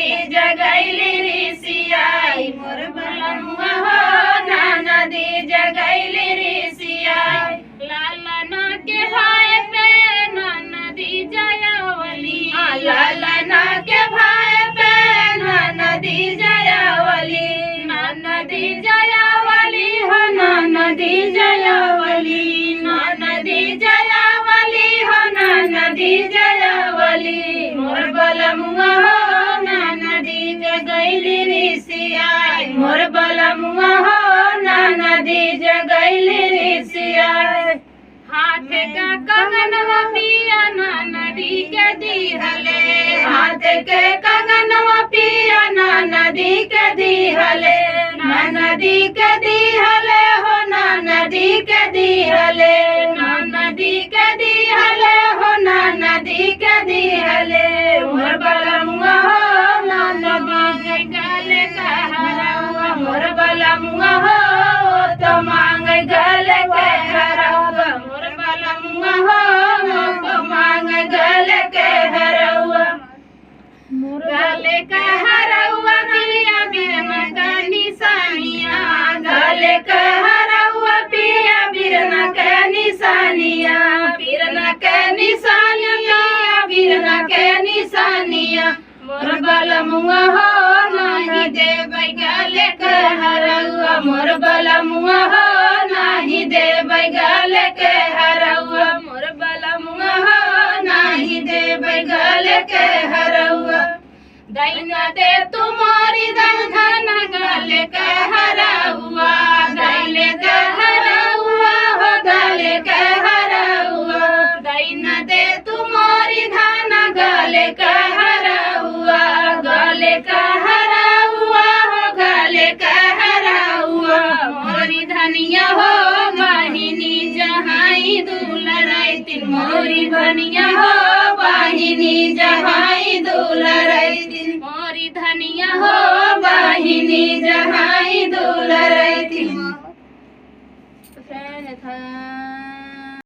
नदी जगैली ऋषियाई मोर बलमुआ हो ना नदी जगैली ऋषियाई लालना के भाई पे ना नदी जयावली लालना के भाई पे ना नदी जयावली ना नदी जयावली हो ना नदी जयावली ना नदी जयावली हो ना नदी जयावली मोर बलमुआ हो ना नदी जगैली ऋषियाई मोर बलमुआ हो ना नदी जगैली ऋषियाई हाथ का कंगनवा पिया ना नदी के दिहले हाथ के कंगनवा पिया ना नदी के दिहले ना नदी के दिहले हो ना नदी के दिहले ना नदी के दिहले हो ना नदी के दिहले मोर बलमुआ हो ना नदी गले का हरवा मोर बलमुआ हो तो मांग गले के हरवा मोर बलमुआ हो तो मांग गले के हरवा गले का हरवा पिया बिरना का निशानिया गले का हरवा पिया बिरना का निशानिया बिरना के निशानिया बिरना के निशानिया मोर बलमुआ हो नाही देबै गले के हरवा मोर बलमुआ हो नाही देबै गले के हरवा मोर बलमुआ हो नाही देबै गले के हरवा दैना दे तुम्हारी धन गले के हरवा गले के हरवा हो गले के हरवा दैना दे तुम्हारी धन गले के हरवा गले के हरवा हो गले के हरवा मोरी धनिया हो वाहिनी जहाई दुलराइतिन मोरी धनिया हो वाहिनी जहाई दुलराइतिन मोरी धनिया हो वाहिनी जहाई